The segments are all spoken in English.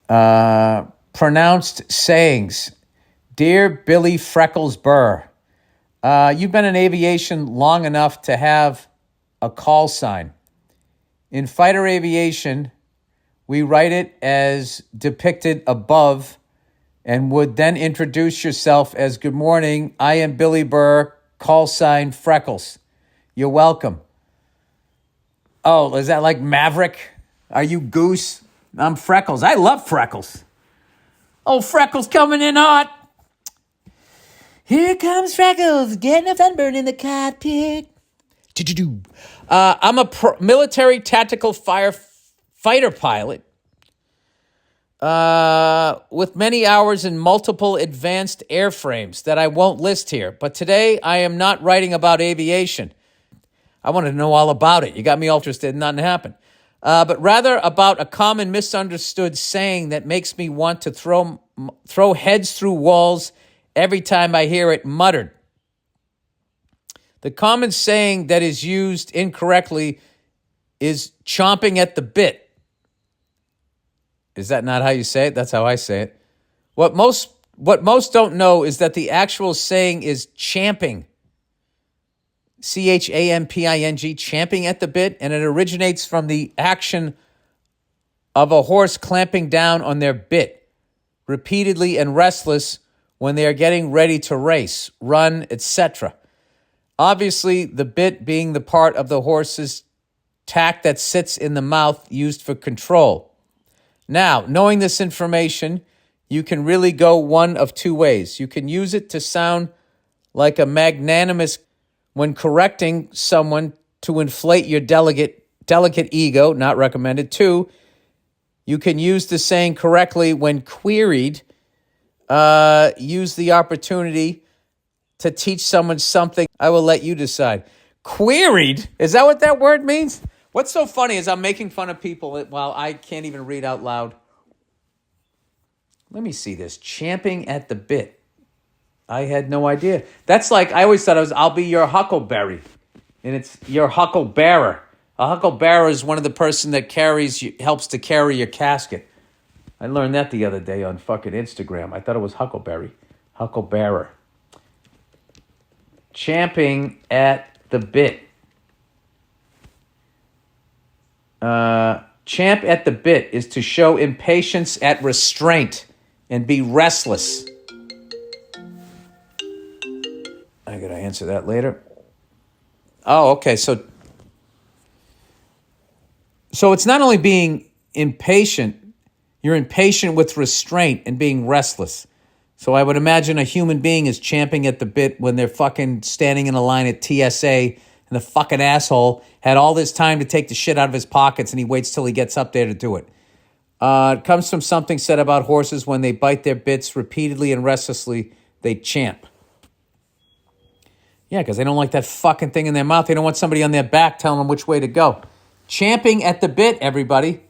Pronounced sayings. Dear Billy Freckles Burr, you've been in aviation long enough to have a call sign. In fighter aviation, we write it as depicted above and would then introduce yourself as, good morning, I am Billy Burr, call sign Freckles. You're welcome. Oh, is that like Maverick? Are you Goose? I'm Freckles. I love Freckles. Oh, Freckles coming in hot. Here comes Freckles, getting a sunburn in the cockpit. I'm a military tactical fighter pilot with many hours in multiple advanced airframes that I won't list here. But today I am not writing about aviation. I wanted to know all about it. You got me all interested, nothing happened. But rather about a common misunderstood saying that makes me want to throw heads through walls every time I hear it muttered. The common saying that is used incorrectly is chomping at the bit. Is that not how you say it? That's how I say it. What most don't know is that the actual saying is champing. champing, champing at the bit, and it originates from the action of a horse clamping down on their bit, repeatedly and restless when they are getting ready to race, run, etc. Obviously, the bit being the part of the horse's tack that sits in the mouth used for control. Now, knowing this information, you can really go one of two ways. You can use it to sound like a magnanimous when correcting someone to inflate your delicate ego, not recommended. 2, you can use the saying correctly when queried. Use the opportunity to teach someone something. I will let you decide. Queried? Is that what that word means? What's so funny is I'm making fun of people while I can't even read out loud. Let me see this. Champing at the bit. I had no idea. That's like, I always thought I'll be your huckleberry. And it's your hucklebearer. A hucklebearer is one of the person that helps to carry your casket. I learned that the other day on fucking Instagram. I thought it was huckleberry. Hucklebearer. Champing at the bit. Champ at the bit is to show impatience at restraint and be restless. I gotta answer that later. Oh, okay. So it's not only being impatient, you're impatient with restraint and being restless. So I would imagine a human being is champing at the bit when they're fucking standing in a line at TSA and the fucking asshole had all this time to take the shit out of his pockets and he waits till he gets up there to do it. It comes from something said about horses when they bite their bits repeatedly and restlessly, they champ. Yeah, because they don't like that fucking thing in their mouth. They don't want somebody on their back telling them which way to go. Champing at the bit, everybody.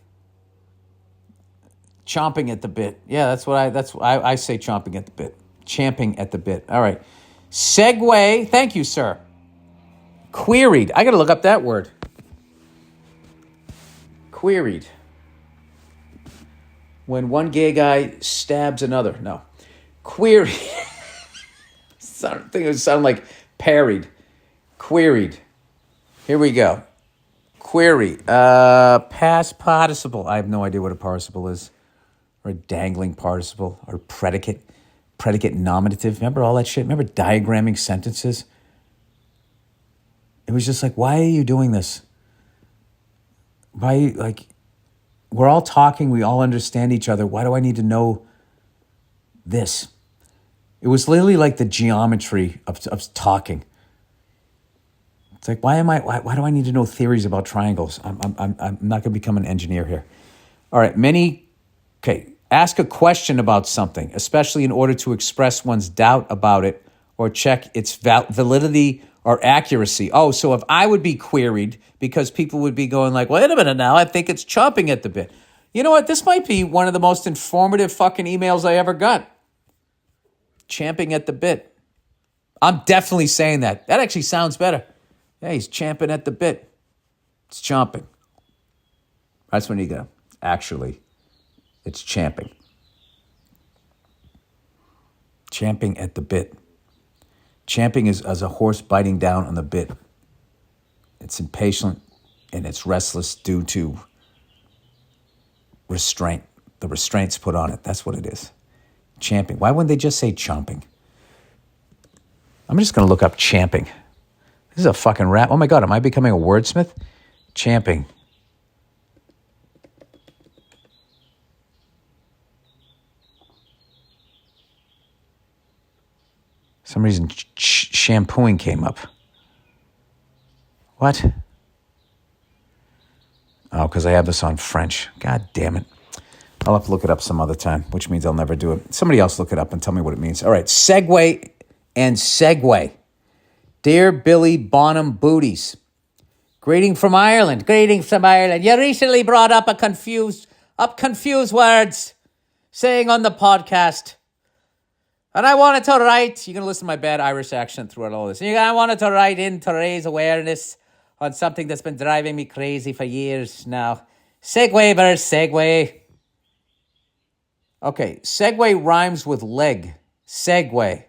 Chomping at the bit. Yeah, that's what I say, chomping at the bit. Champing at the bit. All right. Segue. Thank you, sir. Queried. I got to look up that word. Queried. When one gay guy stabs another. No. Queried. I think it would sound like parried. Queried. Here we go. Query. Past participle. I have no idea what a participle is. Or a dangling participle. Or predicate. Predicate nominative. Remember all that shit? Remember diagramming sentences? It was just like, why are you doing this? Why, like, we're all talking. We all understand each other. Why do I need to know this? It was literally like the geometry of talking. It's like, why do I need to know theories about triangles? I'm not going to become an engineer here. All right, ask a question about something, especially in order to express one's doubt about it or check its validity or accuracy. Oh, so if I would be queried because people would be going like, wait a minute now, I think it's chomping at the bit. You know what? This might be one of the most informative fucking emails I ever got. Champing at the bit. I'm definitely saying that. That actually sounds better. Yeah, he's champing at the bit. It's chomping. That's when you go, actually, It's champing. Champing at the bit. Champing is as a horse biting down on the bit. It's impatient and it's restless due to restraint. The restraints put on it. That's what it is. Champing. Why wouldn't they just say chomping? I'm just going to look up champing. This is a fucking rap. Oh my God, am I becoming a wordsmith? Champing. For some reason, shampooing came up. What? Oh, because I have this on French. God damn it. I'll have to look it up some other time, which means I'll never do it. Somebody else look it up and tell me what it means. All right, segue and segue. Dear Billy Bonham Booties, greeting from Ireland. Greetings from Ireland. You recently brought up confused words, saying on the podcast. And I wanted to write, you're going to listen to my bad Irish accent throughout all this. I wanted to write in to raise awareness on something that's been driving me crazy for years now. Segway versus segue. Okay, segue rhymes with leg. Segue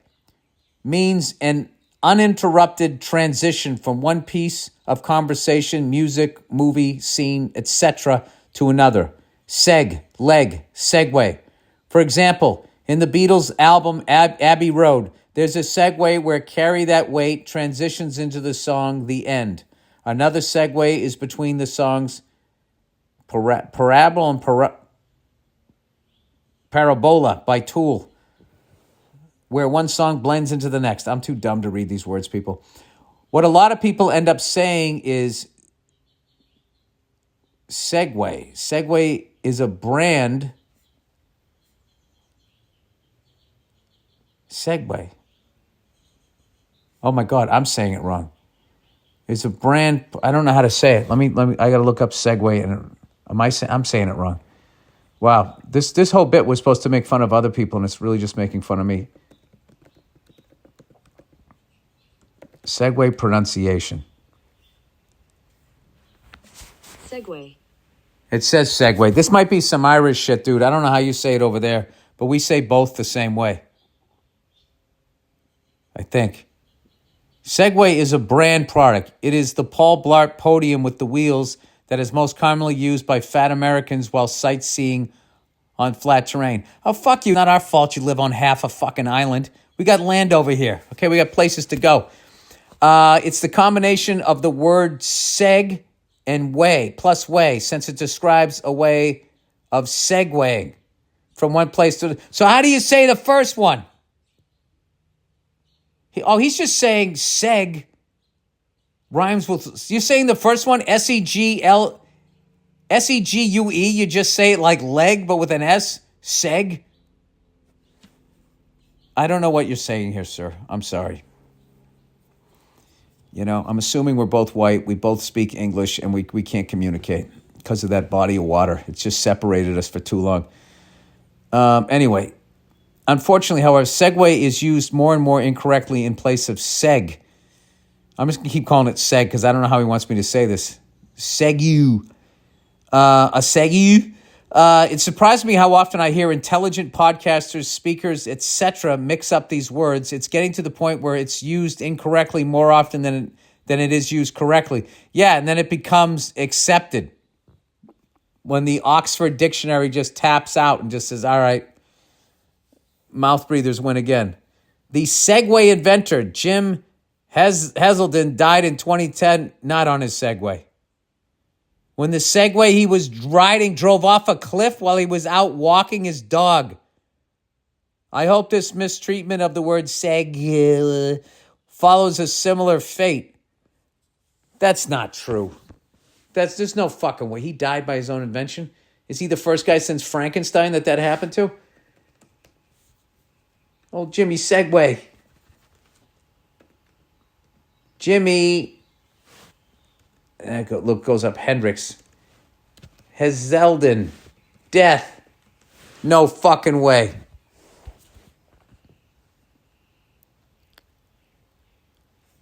means an uninterrupted transition from one piece of conversation, music, movie, scene, etc. to another. Leg, segue. For example, in the Beatles' album Abbey Road, there's a segue where Carry That Weight transitions into the song The End. Another segue is between the songs Parable and Parabola by Tool, where one song blends into the next. I'm too dumb to read these words, people. What a lot of people end up saying is Segway. Segway is a brand. Segway. Oh my God, I'm saying it wrong. It's a brand. I don't know how to say it. Let me. I got to look up Segway, and I'm saying it wrong. Wow, this whole bit was supposed to make fun of other people, and it's really just making fun of me. Segway pronunciation. Segway. It says Segway. This might be some Irish shit, dude. I don't know how you say it over there, but we say both the same way. I think. Segway is a brand product. It is the Paul Blart podium with the wheels that is most commonly used by fat Americans while sightseeing on flat terrain. Oh, fuck you. Not our fault you live on half a fucking island. We got land over here. Okay, we got places to go. It's the combination of the word seg and way, plus way, since it describes a way of segueing from one place to the... So how do you say the first one? He's just saying seg rhymes with... You're saying the first one, S-E-G-U-E, you just say it like leg, but with an S? Seg? I don't know what you're saying here, sir. I'm sorry. You know, I'm assuming we're both white, we both speak English, and we can't communicate because of that body of water. It's just separated us for too long. Anyway, unfortunately, however, segue is used more and more incorrectly in place of seg. I'm just going to keep calling it seg because I don't know how he wants me to say this. Segu. A segu. It surprised me how often I hear intelligent podcasters, speakers, etc. mix up these words. It's getting to the point where it's used incorrectly more often than it is used correctly. Yeah, and then it becomes accepted when the Oxford Dictionary just taps out and just says, all right, mouth breathers win again. The Segway inventor, Jim Heselden, died in 2010, not on his Segway. When the Segway he was riding drove off a cliff while he was out walking his dog. I hope this mistreatment of the word seg follows a similar fate. That's not true. There's no fucking way. He died by his own invention. Is he the first guy since Frankenstein that happened to? Oh, Jimmy Segway. Jimmy. Look, goes up Hendrix. Heselden. Death. No fucking way.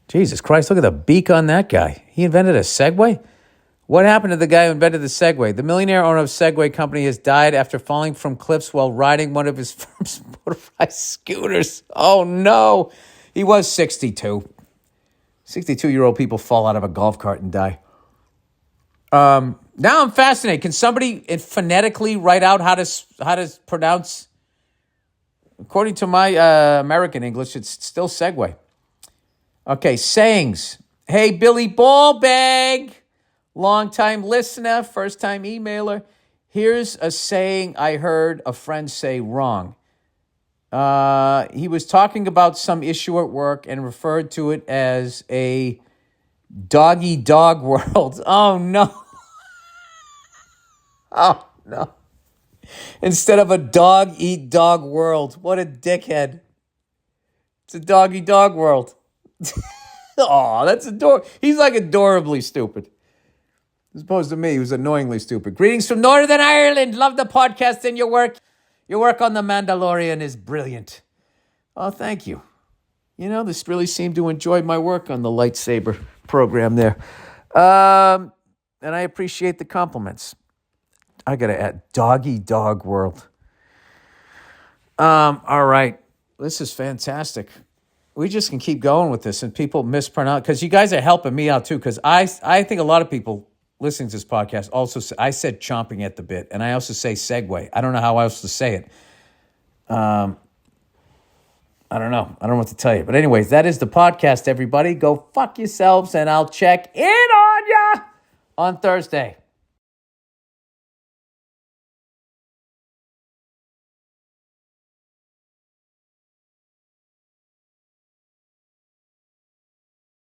Jesus Christ, look at the beak on that guy. He invented a Segway? What happened to the guy who invented the Segway? The millionaire owner of Segway company has died after falling from cliffs while riding one of his firm's motorized scooters. Oh, no. He was 62. 62-year-old people fall out of a golf cart and die. Now I'm fascinated. Can somebody phonetically write out how to pronounce? According to my American English, it's still Segway. Okay, sayings. Hey, Billy Ballbag. Long-time listener, first-time emailer. Here's a saying I heard a friend say wrong. He was talking about some issue at work and referred to it as a dog-eat-dog world. Oh, no. Oh, no. Instead of a dog-eat-dog world. What a dickhead. It's a dog-eat-dog world. Oh, that's adorable. He's like adorably stupid. As opposed to me, who's annoyingly stupid. Greetings from Northern Ireland. Love the podcast and your work. Your work on The Mandalorian is brilliant. Oh, thank you. You know, this really seemed to enjoy my work on the lightsaber program there. And I appreciate the compliments. I got to add doggy dog world. All right. This is fantastic. We just can keep going with this and people mispronounce, because you guys are helping me out too, because I think a lot of people listening to this podcast also say, I said chomping at the bit, and I also say segue. I don't know how else to say it. I don't know. I don't know what to tell you. But anyways, that is the podcast, everybody. Go fuck yourselves, and I'll check in on ya on Thursday.